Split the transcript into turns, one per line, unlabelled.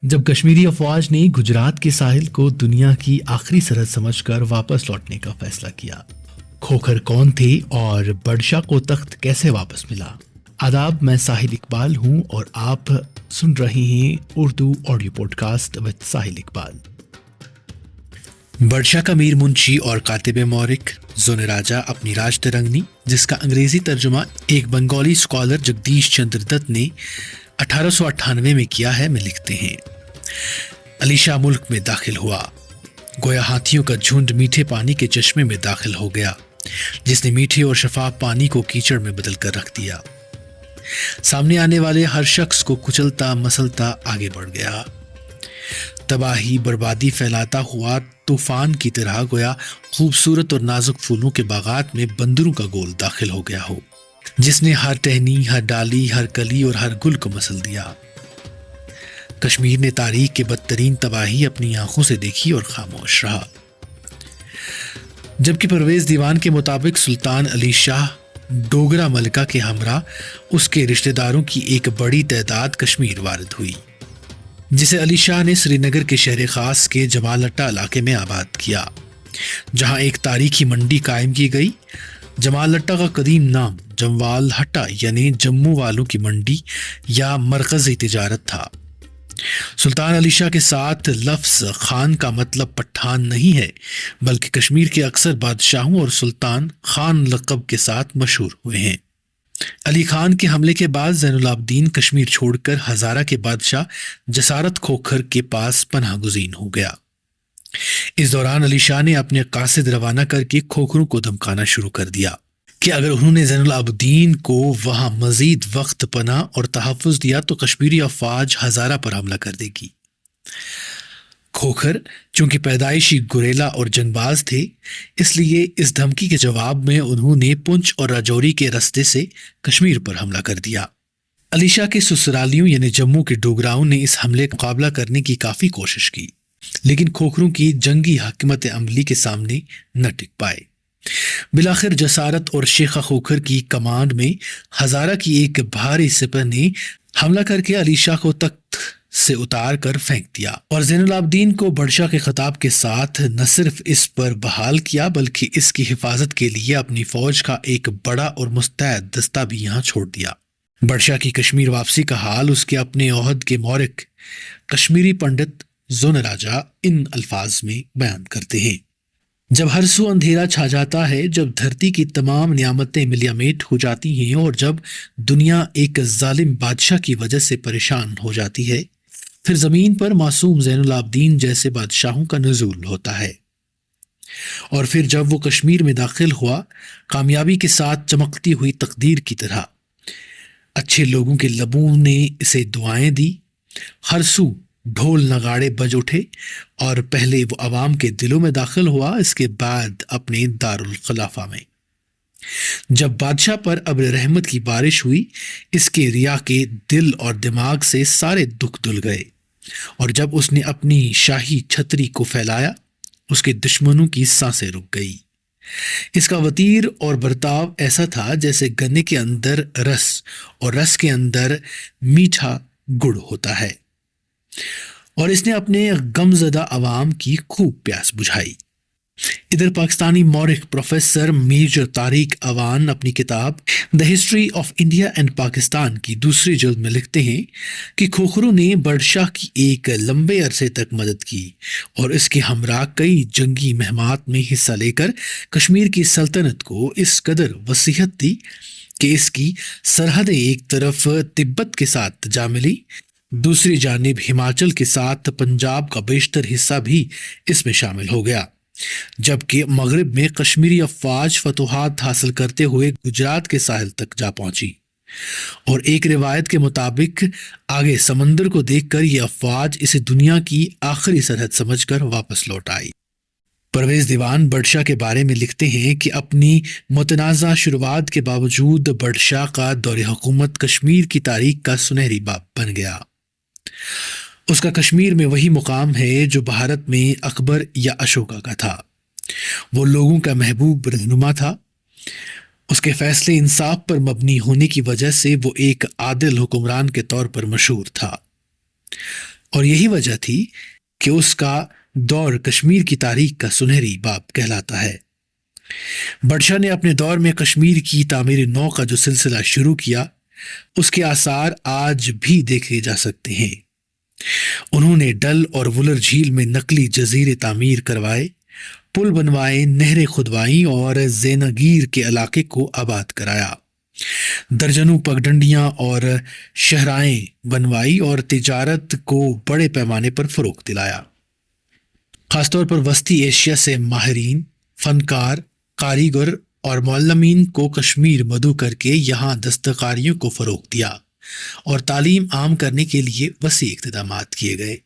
جب کشمیری افواج نے گجرات کے ساحل کو دنیا کی آخری سرحد سمجھ کر واپس لوٹنے کا فیصلہ کیا، کھوکھر کون تھے اور بادشاہ کو تخت کیسے واپس ملا؟ آداب، میں ساحل اقبال ہوں اور آپ سن رہے ہیں Urdu audio podcast with Sahil Iqbal. بادشاہ کا میر منشی اور کاتب مورخ زون راجا اپنی راج ترنگنی، جس کا انگریزی ترجمہ ایک بنگالی اسکالر جگدیش چندر دت نے 1898 میں کیا ہے، میں لکھتے ہیں: علی شاہ ملک میں داخل ہوا، گویا ہاتھیوں کا جھنڈ میٹھے پانی کے چشمے میں داخل ہو گیا، جس نے میٹھے اور شفاف پانی کو کیچڑ میں بدل کر رکھ دیا۔ سامنے آنے والے ہر شخص کو کچلتا مسلتا آگے بڑھ گیا، تباہی بربادی پھیلاتا ہوا طوفان کی طرح، گویا خوبصورت اور نازک پھولوں کے باغات میں بندروں کا گول داخل ہو گیا ہو، جس نے ہر ٹہنی، ہر ڈالی، ہر کلی اور ہر گل کو مسل دیا۔ کشمیر نے تاریخ کے بدترین تباہی اپنی آنکھوں سے دیکھی اور خاموش رہا، جبکہ پرویز دیوان کے مطابق سلطان علی شاہ ڈوگرا ملکہ کے ہمراہ اس کے رشتہ داروں کی ایک بڑی تعداد کشمیر وارد ہوئی، جسے علی شاہ نے سری نگر کے شہر خاص کے جمال ہٹا علاقے میں آباد کیا، جہاں ایک تاریخی منڈی قائم کی گئی۔ جمال ہٹا کا قدیم نام جموال ہٹا یعنی جموں والوں کی منڈی یا مرکزی تجارت تھا۔ سلطان علی شاہ کے ساتھ لفظ خان کا مطلب پٹھان نہیں ہے، بلکہ کشمیر کے اکثر بادشاہوں اور سلطان خان لقب کے ساتھ مشہور ہوئے ہیں۔ علی خان کے حملے کے بعد زین العابدین کشمیر چھوڑ کر ہزارہ کے بادشاہ جسارت کھوکھر کے پاس پناہ گزین ہو گیا۔ اس دوران علی شاہ نے اپنے قاصد روانہ کر کے کھوکھروں کو دھمکانا شروع کر دیا کہ اگر انہوں نے زین العابدین کو وہاں مزید وقت پناہ اور تحفظ دیا تو کشمیری افواج ہزارہ پر حملہ کر دے گی۔ کھوکھر چونکہ پیدائشی گوریلا اور جنگ باز تھے، اس لیے اس دھمکی کے جواب میں انہوں نے پونچھ اور راجوری کے رستے سے کشمیر پر حملہ کر دیا۔ علی شاہ کے سسرالیوں یعنی جموں کے ڈوگراؤں نے اس حملے کا مقابلہ کرنے کی کافی کوشش کی، لیکن کھوکھروں کی جنگی حکمت عملی کے سامنے نہ ٹک پائے۔ بالآخر جسارت اور شیخہ کھوکھر کی کمانڈ میں ہزارہ کی ایک بھاری سپہ نے حملہ کر کے علی شاہ کو تخت سے اتار کر پھینک دیا اور زین العابدین کو بادشاہ کے خطاب کے ساتھ نہ صرف اس پر بحال کیا بلکہ اس کی حفاظت کے لیے اپنی فوج کا ایک بڑا اور مستعد دستہ بھی یہاں چھوڑ دیا۔ بادشاہ کی کشمیر واپسی کا حال اس کے اپنے عہد کے مورخ کشمیری پنڈت زون راجا ان الفاظ میں بیان کرتے ہیں: جب ہر سو اندھیرا چھا جاتا ہے، جب دھرتی کی تمام نعمتیں ملیا میٹ ہو جاتی ہیں اور جب دنیا ایک ظالم بادشاہ کی وجہ سے پریشان ہو جاتی ہے، پھر زمین پر معصوم زین العابدین جیسے بادشاہوں کا نزول ہوتا ہے۔ اور پھر جب وہ کشمیر میں داخل ہوا، کامیابی کے ساتھ چمکتی ہوئی تقدیر کی طرح، اچھے لوگوں کے لبوں نے اسے دعائیں دی، ہر سو ڈھول نغاڑے بج اٹھے، اور پہلے وہ عوام کے دلوں میں داخل ہوا، اس کے بعد اپنے دارالخلافہ میں۔ جب بادشاہ پر ابر رحمت کی بارش ہوئی، اس کے ریا کے دل اور دماغ سے سارے دکھ دھل گئے، اور جب اس نے اپنی شاہی چھتری کو پھیلایا، اس کے دشمنوں کی سانسیں رک گئی۔ اس کا وطیر اور برتاؤ ایسا تھا جیسے گنے کے اندر رس اور رس کے اندر میٹھا گڑ ہوتا ہے، اور اس نے اپنے غمزدہ عوام کی خوب پیاس بجھائی۔ ادھر پاکستانی مورخ پروفیسر میجر طارق اعوان اپنی کتاب the history of India and Pakistan کی دوسری جلد میں لکھتے ہیں کہ کھوکھروں نے بادشاہ کی ایک لمبے عرصے تک مدد کی اور اس کے ہمراہ کئی جنگی مہمات میں حصہ لے کر کشمیر کی سلطنت کو اس قدر وسعت دی کہ اس کی سرحدیں ایک طرف تبت کے ساتھ جا ملی، دوسری جانب ہماچل کے ساتھ پنجاب کا بیشتر حصہ بھی اس میں شامل ہو گیا، جبکہ مغرب میں کشمیری افواج فتوحات حاصل کرتے ہوئے گجرات کے ساحل تک جا پہنچی، اور ایک روایت کے مطابق آگے سمندر کو دیکھ کر یہ افواج اسے دنیا کی آخری سرحد سمجھ کر واپس لوٹ آئی۔ پرویز دیوان بادشاہ کے بارے میں لکھتے ہیں کہ اپنی متنازع شروعات کے باوجود بادشاہ کا دور حکومت کشمیر کی تاریخ کا سنہری باب بن گیا۔ اس کا کشمیر میں وہی مقام ہے جو بھارت میں اکبر یا اشوکا کا تھا۔ وہ لوگوں کا محبوب رہنما تھا، اس کے فیصلے انصاف پر مبنی ہونے کی وجہ سے وہ ایک عادل حکمران کے طور پر مشہور تھا۔ اور یہی وجہ تھی کہ اس کا دور کشمیر کی تاریخ کا سنہری باب کہلاتا ہے۔ بادشاہ نے اپنے دور میں کشمیر کی تعمیر نو کا جو سلسلہ شروع کیا، اس کے آثار آج بھی دیکھے جا سکتے ہیں۔ انہوں نے ڈل اور وولر جھیل میں نقلی جزیرے تعمیر کروائے، پل بنوائے، نہریں کھدوائیں اور زینگیر کے علاقے کو آباد کرایا، درجنوں پگڈنڈیاں اور شہرائیں بنوائی اور تجارت کو بڑے پیمانے پر فروغ دلایا۔ خاص طور پر وسطی ایشیا سے ماہرین، فنکار، کاریگر اور معلمین کو کشمیر مدعو کر کے یہاں دستکاریوں کو فروغ دیا اور تعلیم عام کرنے کے لیے وسیع اقدامات کیے گئے۔